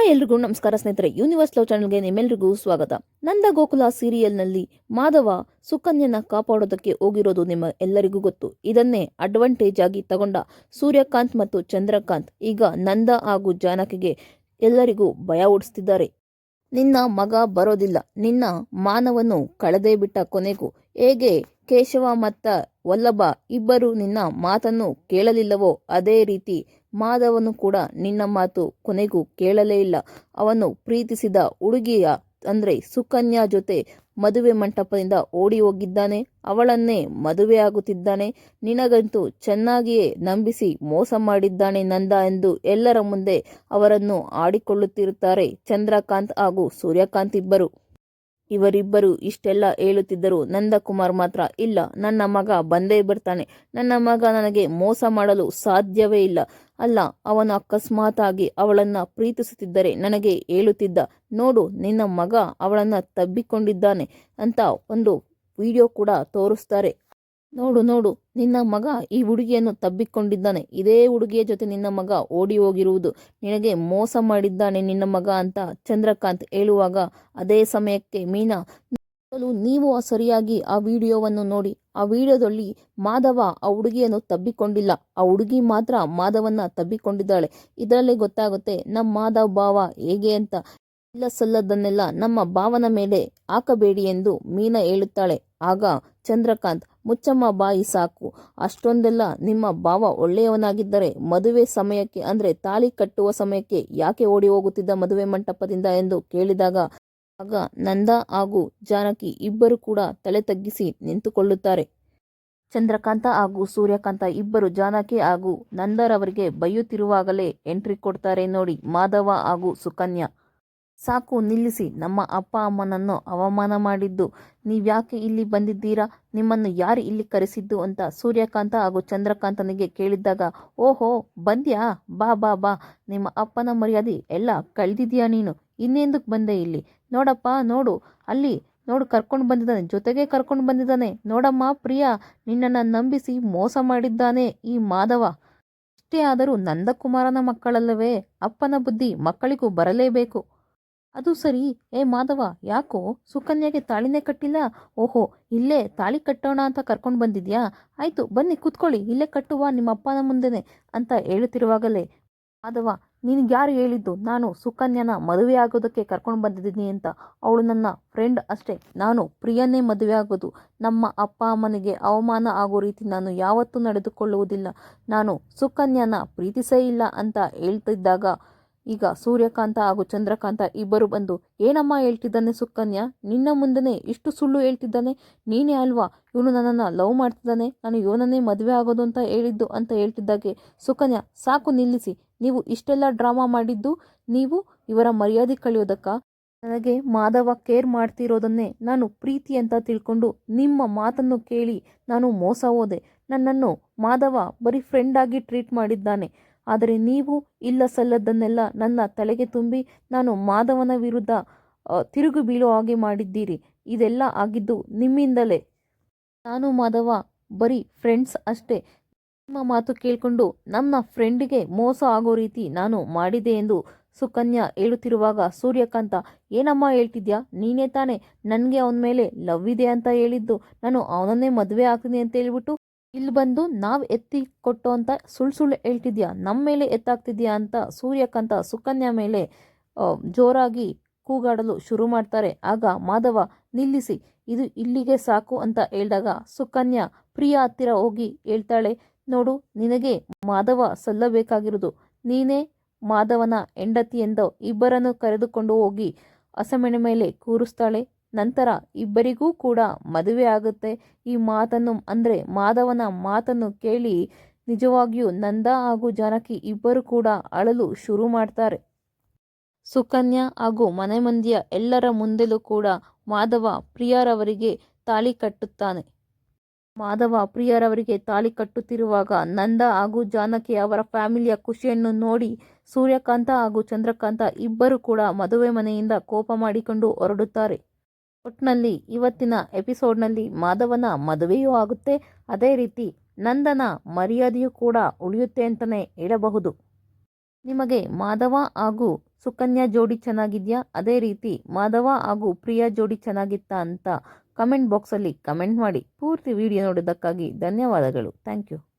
ಎಲ್ರಿಗೂ ನಮಸ್ಕಾರ ಸ್ನೇಹಿತರೆ. ಯೂನಿವರ್ಸ್ ಲವ್ ಚಾನಲ್ಗೆ ನಿಮ್ಮೆಲ್ರಿಗೂ ಸ್ವಾಗತ. ನಂದ ಗೋಕುಲ ಸೀರಿಯಲ್ನಲ್ಲಿ ಮಾಧವ ಸುಕನ್ಯನ ಕಾಪಾಡೋದಕ್ಕೆ ಹೋಗಿರೋದು ನಿಮ್ಮ ಎಲ್ಲರಿಗೂ ಗೊತ್ತು. ಇದನ್ನೇ ಅಡ್ವಾಂಟೇಜ್ ಆಗಿ ತಗೊಂಡ ಸೂರ್ಯಕಾಂತ್ ಮತ್ತು ಚಂದ್ರಕಾಂತ್ ಈಗ ನಂದ ಹಾಗೂ ಜಾನಕಿಗೆ ಎಲ್ಲರಿಗೂ ಭಯ ಓಡಿಸ್ತಿದ್ದಾರೆ. ನಿನ್ನ ಮಗ ಬರೋದಿಲ್ಲ, ನಿನ್ನ ಮಾನವನ್ನು ಕಳೆದೇ ಬಿಟ್ಟ ಕೊನೆಗೂ ಹೇಗೆ ಕೇಶವ ಮತ್ತ ವಲ್ಲಭ ಇಬ್ಬರು ನಿನ್ನ ಮಾತನ್ನು ಕೇಳಲಿಲ್ಲವೋ ಅದೇ ರೀತಿ ಮಾಧವನು ಕೂಡ ನಿನ್ನ ಮಾತು ಕೊನೆಗೂ ಕೇಳಲೇ ಇಲ್ಲ. ಅವನು ಪ್ರೀತಿಸಿದ ಹುಡುಗಿಯ ಅಂದ್ರೆ ಸುಕನ್ಯಾ ಜೊತೆ ಮದುವೆ ಮಂಟಪದಿಂದ ಓಡಿ ಹೋಗಿದ್ದಾನೆ. ಅವಳನ್ನೇ ಮದುವೆಯಾಗುತ್ತಿದ್ದಾನೆ. ನಿನಗಂತೂ ಚೆನ್ನಾಗಿಯೇ ನಂಬಿಸಿ ಮೋಸ ಮಾಡಿದ್ದಾನೆ ನಂದ ಎಂದು ಎಲ್ಲರ ಮುಂದೆ ಅವರನ್ನು ಆಡಿಕೊಳ್ಳುತ್ತಿರುತ್ತಾರೆ ಚಂದ್ರಕಾಂತ್ ಹಾಗೂ ಸೂರ್ಯಕಾಂತ್ ಇಬ್ಬರು. ಇವರಿಬ್ಬರು ಇಷ್ಟೆಲ್ಲ ಹೇಳುತ್ತಿದ್ದರು. ನಂದಕುಮಾರ್ ಮಾತ್ರ ಇಲ್ಲ, ನನ್ನ ಮಗ ಬಂದೇ ಬರ್ತಾನೆ, ನನ್ನ ಮಗ ನನಗೆ ಮೋಸ ಮಾಡಲು ಸಾಧ್ಯವೇ ಇಲ್ಲ. ಅಲ್ಲ, ಅವನು ಅಕಸ್ಮಾತ್ ಆಗಿ ಅವಳನ್ನ ಪ್ರೀತಿಸುತ್ತಿದ್ದರೆ ನನಗೆ ಹೇಳುತ್ತಿದ್ದ, ನೋಡು ನಿನ್ನ ಮಗ ಅವಳನ್ನ ತಬ್ಬಿಕೊಂಡಿದ್ದಾನೆ ಅಂತ ಒಂದು ವಿಡಿಯೋ ಕೂಡ ತೋರಿಸ್ತಾರೆ. ನೋಡು ನೋಡು ನಿನ್ನ ಮಗ ಈ ಹುಡುಗಿಯನ್ನು ತಬ್ಬಿಕೊಂಡಿದ್ದಾನೆ, ಇದೇ ಹುಡುಗಿಯ ಜೊತೆ ನಿನ್ನ ಮಗ ಓಡಿ ಹೋಗಿರುವುದು, ನಿನಗೆ ಮೋಸ ಮಾಡಿದ್ದಾನೆ ನಿನ್ನ ಮಗ ಅಂತ ಚಂದ್ರಕಾಂತ್ ಹೇಳುವಾಗ ಅದೇ ಸಮಯಕ್ಕೆ ಮೀನಾ, ನೀವು ಸರಿಯಾಗಿ ಆ ವಿಡಿಯೋವನ್ನು ನೋಡಿ, ಆ ವಿಡಿಯೋದಲ್ಲಿ ಮಾಧವ ಆ ಹುಡುಗಿಯನ್ನು ತಬ್ಬಿಕೊಂಡಿಲ್ಲ, ಆ ಹುಡುಗಿ ಮಾತ್ರ ಮಾಧವನ್ನ ತಬ್ಬಿಕೊಂಡಿದ್ದಾಳೆ. ಇದರಲ್ಲಿ ಗೊತ್ತಾಗುತ್ತೆ ನಮ್ಮ ಮಾಧವ್ ಭಾವ ಹೇಗೆ ಅಂತ. ಇಲ್ಲ ಸಲ್ಲದನ್ನೆಲ್ಲ ನಮ್ಮ ಭಾವನ ಮೇಲೆ ಹಾಕಬೇಡಿ ಎಂದು ಮೀನಾ ಹೇಳುತ್ತಾಳೆ. ಆಗ ಚಂದ್ರಕಾಂತ್, ಮುಚ್ಚಮ್ಮ ಬಾಯಿ ಸಾಕು, ಅಷ್ಟೊಂದೆಲ್ಲ ನಿಮ್ಮ ಭಾವ ಒಳ್ಳೆಯವನಾಗಿದ್ದರೆ ಮದುವೆ ಸಮಯಕ್ಕೆ ಅಂದ್ರೆ ತಾಳಿ ಕಟ್ಟುವ ಸಮಯಕ್ಕೆ ಯಾಕೆ ಓಡಿ ಹೋಗುತ್ತಿದ್ದ ಮದುವೆ ಮಂಟಪದಿಂದ ಎಂದು ಕೇಳಿದಾಗ ಆಗ ನಂದ ಹಾಗೂ ಜಾನಕಿ ಇಬ್ಬರು ಕೂಡ ತಲೆ ತಗ್ಗಿಸಿ ನಿಂತುಕೊಳ್ಳುತ್ತಾರೆ. ಚಂದ್ರಕಾಂತ ಹಾಗೂ ಸೂರ್ಯಕಾಂತ ಇಬ್ಬರು ಜಾನಕಿ ಹಾಗೂ ನಂದರವರಿಗೆ ಬೈಯುತ್ತಿರುವಾಗಲೇ ಎಂಟ್ರಿ ಕೊಡ್ತಾರೆ ನೋಡಿ ಮಾಧವ ಹಾಗೂ ಸುಕನ್ಯಾ. ಸಾಕು ನಿಲ್ಲಿಸಿ, ನಮ್ಮ ಅಪ್ಪ ಅಮ್ಮನನ್ನು ಅವಮಾನ ಮಾಡಿದ್ದು ನೀವ್ಯಾಕೆ ಇಲ್ಲಿ ಬಂದಿದ್ದೀರಾ, ನಿಮ್ಮನ್ನು ಯಾರು ಇಲ್ಲಿ ಕರೆಸಿದ್ದು ಅಂತ ಸೂರ್ಯಕಾಂತ ಹಾಗೂ ಚಂದ್ರಕಾಂತನಿಗೆ ಕೇಳಿದ್ದಾಗ, ಓಹೋ ಬಂದ್ಯಾ, ಬಾ ಬಾ ಬಾ, ನಿಮ್ಮ ಅಪ್ಪನ ಮರ್ಯಾದೆ ಎಲ್ಲ ಕಳೆದಿದ್ಯಾ ನೀನು, ಇನ್ನೆಂದಕ್ಕೆ ಬಂದೆ ಇಲ್ಲಿ, ನೋಡಪ್ಪ ನೋಡು ಅಲ್ಲಿ ನೋಡು ಕರ್ಕೊಂಡು ಬಂದಿದ್ದಾನೆ, ಜೊತೆಗೆ ಕರ್ಕೊಂಡು ಬಂದಿದ್ದಾನೆ, ನೋಡಮ್ಮ ಪ್ರಿಯಾ, ನಿನ್ನನ್ನು ನಂಬಿಸಿ ಮೋಸ ಮಾಡಿದ್ದಾನೆ ಈ ಮಾಧವ. ಇಷ್ಟೇ ಆದರೂ ನಂದಕುಮಾರನ ಮಕ್ಕಳಲ್ಲವೇ, ಅಪ್ಪನ ಬುದ್ಧಿ ಮಕ್ಕಳಿಗೂ ಬರಲೇಬೇಕು. ಅದು ಸರಿ, ಏ ಮಾಧವ, ಯಾಕೋ ಸುಕನ್ಯಾಗೆ ತಾಳಿನೇ ಕಟ್ಟಿಲ್ಲ, ಓಹೋ ಇಲ್ಲೇ ತಾಳಿ ಕಟ್ಟೋಣ ಅಂತ ಕರ್ಕೊಂಡು ಬಂದಿದ್ಯಾ, ಆಯ್ತು ಬನ್ನಿ ಕೂತ್ಕೊಳ್ಳಿ, ಇಲ್ಲೇ ಕಟ್ಟುವ ನಿಮ್ಮ ಅಪ್ಪನ ಮುಂದೆನೆ ಅಂತ ಹೇಳುತ್ತಿರುವಾಗಲೇ ಮಾಧವ, ನಿನಗ್ಯಾರು ಹೇಳಿದ್ದು ನಾನು ಸುಕನ್ಯಾನ ಮದುವೆ ಆಗೋದಕ್ಕೆ ಕರ್ಕೊಂಡು ಬಂದಿದ್ದೀನಿ ಅಂತ, ಅವಳು ನನ್ನ ಫ್ರೆಂಡ್ ಅಷ್ಟೇ, ನಾನು ಪ್ರಿಯನ್ನೇ ಮದುವೆ ಆಗೋದು, ನಮ್ಮ ಅಪ್ಪ ಅಮ್ಮನಿಗೆ ಅವಮಾನ ಆಗೋ ರೀತಿ ನಾನು ಯಾವತ್ತೂ ನಡೆದುಕೊಳ್ಳುವುದಿಲ್ಲ, ನಾನು ಸುಕನ್ಯಾನ ಪ್ರೀತಿಸೇ ಇಲ್ಲ ಅಂತ ಹೇಳ್ತಿದ್ದಾಗ ಈಗ ಸೂರ್ಯಕಾಂತ ಹಾಗೂ ಚಂದ್ರಕಾಂತ ಇಬ್ಬರು ಬಂದು, ಏನಮ್ಮ ಹೇಳ್ತಿದ್ದಾನೆ ಸುಕನ್ಯಾ, ನಿನ್ನ ಮುಂದೆನೇ ಇಷ್ಟು ಸುಳ್ಳು ಹೇಳ್ತಿದ್ದಾನೆ, ನೀನೇ ಅಲ್ವಾ ಇವನು ನನ್ನನ್ನು ಲವ್ ಮಾಡ್ತಿದ್ದಾನೆ, ನಾನು ಇವನನ್ನೇ ಮದುವೆ ಆಗೋದು ಅಂತ ಹೇಳಿದ್ದು ಅಂತ ಹೇಳ್ತಿದ್ದಾಗೆ ಸುಕನ್ಯಾ, ಸಾಕು ನಿಲ್ಲಿಸಿ, ನೀವು ಇಷ್ಟೆಲ್ಲ ಡ್ರಾಮಾ ಮಾಡಿದ್ದು ನೀವು ಇವರ ಮರ್ಯಾದೆ ಕಳೆಯೋದಕ್ಕ, ನನಗೆ ಮಾಧವ ಕೇರ್ ಮಾಡ್ತಿರೋದನ್ನೇ ನಾನು ಪ್ರೀತಿ ಅಂತ ತಿಳ್ಕೊಂಡು ನಿಮ್ಮ ಮಾತನ್ನು ಕೇಳಿ ನಾನು ಮೋಸ ಹೋದೆ, ನನ್ನನ್ನು ಮಾಧವ ಬರೀ ಫ್ರೆಂಡ್ ಆಗಿ ಟ್ರೀಟ್ ಮಾಡಿದ್ದಾನೆ, ಆದರೆ ನೀವು ಇಲ್ಲ ಸಲ್ಲದನ್ನೆಲ್ಲ ನನ್ನ ತಲೆಗೆ ತುಂಬಿ ನಾನು ಮಾಧವನ ವಿರುದ್ಧ ತಿರುಗು ಬೀಳೋ ಹಾಗೆ ಮಾಡಿದ್ದೀರಿ, ಇದೆಲ್ಲ ಆಗಿದ್ದು ನಿಮ್ಮಿಂದಲೇ, ನಾನು ಮಾಧವ ಬರೀ ಫ್ರೆಂಡ್ಸ್ ಅಷ್ಟೇ, ನಿಮ್ಮ ಮಾತು ಕೇಳಿಕೊಂಡು ನನ್ನ ಫ್ರೆಂಡಿಗೆ ಮೋಸ ಆಗೋ ರೀತಿ ನಾನು ಮಾಡಿದೆ ಎಂದು ಸುಕನ್ಯಾ ಹೇಳುತ್ತಿರುವಾಗ ಸೂರ್ಯಕಾಂತ, ಏನಮ್ಮ ಹೇಳ್ತಿದ್ಯಾ, ನೀನೇ ತಾನೇ ನನಗೆ ಅವನ ಮೇಲೆ ಲವ್ ಇದೆ ಅಂತ ಹೇಳಿದ್ದು, ನಾನು ಅವನನ್ನೇ ಮದುವೆ ಆಗ್ತೀನಿ ಅಂತ ಹೇಳ್ಬಿಟ್ಟು ಇಲ್ಲಿ ಬಂದು ನಾವು ಎತ್ತಿ ಕೊಟ್ಟು ಅಂತ ಸುಳ್ಳು ಹೇಳ್ತಿದ್ಯಾ, ನಮ್ಮ ಮೇಲೆ ಎತ್ತಾಗ್ತಿದ್ಯಾ ಅಂತ ಸೂರ್ಯಕಾಂತ ಸುಕನ್ಯಾ ಮೇಲೆ ಜೋರಾಗಿ ಕೂಗಾಡಲು ಶುರು ಮಾಡ್ತಾರೆ. ಆಗ ಮಾಧವ, ನಿಲ್ಲಿಸಿ, ಇದು ಇಲ್ಲಿಗೆ ಸಾಕು ಅಂತ ಹೇಳಿದಾಗ ಸುಕನ್ಯಾ ಪ್ರಿಯಾ ಹತ್ತಿರ ಹೋಗಿ ಹೇಳ್ತಾಳೆ, ನೋಡು ನಿನಗೆ ಮಾಧವ ಸಲ್ಲಬೇಕಾಗಿರೋದು, ನೀನೇ ಮಾಧವನ ಹೆಂಡತಿ ಎಂದು ಇಬ್ಬರನ್ನು ಕರೆದುಕೊಂಡು ಹೋಗಿ ಹಸೆಮಣೆ ಮೇಲೆ ಕೂರಿಸ್ತಾಳೆ. ನಂತರ ಇಬ್ಬರಿಗೂ ಕೂಡ ಮದುವೆ ಆಗುತ್ತೆ. ಈ ಮಾತನ್ನು ಅಂದರೆ ಮಾಧವನ ಮಾತನ್ನು ಕೇಳಿ ನಿಜವಾಗಿಯೂ ನಂದ ಹಾಗೂ ಜಾನಕಿ ಇಬ್ಬರು ಕೂಡ ಅಳಲು ಶುರು ಮಾಡ್ತಾರೆ. ಸುಕನ್ಯಾ ಹಾಗೂ ಮನೆ ಮಂದಿಯ ಎಲ್ಲರ ಮುಂದೆಲೂ ಕೂಡ ಮಾಧವ ಪ್ರಿಯರವರಿಗೆ ತಾಳಿ ಕಟ್ಟುತ್ತಾನೆ. ಮಾಧವ ಪ್ರಿಯರವರಿಗೆ ತಾಳಿ ಕಟ್ಟುತ್ತಿರುವಾಗ ನಂದ ಹಾಗೂ ಜಾನಕಿ ಅವರ ಫ್ಯಾಮಿಲಿಯ ಖುಷಿಯನ್ನು ನೋಡಿ ಸೂರ್ಯಕಾಂತ ಹಾಗೂ ಚಂದ್ರಕಾಂತ ಇಬ್ಬರು ಕೂಡ ಮದುವೆ ಮನೆಯಿಂದ ಕೋಪ ಮಾಡಿಕೊಂಡು ಹೊರಡುತ್ತಾರೆ. ಒಟ್ನಲ್ಲಿ ಇವತ್ತಿನ ಎಪಿಸೋಡ್ನಲ್ಲಿ ಮಾಧವನ ಮದುವೆಯೂ ಆಗುತ್ತೆ, ಅದೇ ರೀತಿ ನಂದನ ಮರ್ಯಾದೆಯೂ ಕೂಡ ಉಳಿಯುತ್ತೆ ಅಂತಲೇ ಹೇಳಬಹುದು. ನಿಮಗೆ ಮಾಧವ ಹಾಗೂ ಸುಕನ್ಯಾ ಜೋಡಿ ಚೆನ್ನಾಗಿದ್ಯಾ, ಅದೇ ರೀತಿ ಮಾಧವ ಹಾಗೂ ಪ್ರಿಯಾ ಜೋಡಿ ಚೆನ್ನಾಗಿತ್ತಾ ಅಂತ ಕಮೆಂಟ್ ಬಾಕ್ಸಲ್ಲಿ ಕಮೆಂಟ್ ಮಾಡಿ. ಪೂರ್ತಿ ವಿಡಿಯೋ ನೋಡೋದಕ್ಕಾಗಿ ಧನ್ಯವಾದಗಳು. Thank you.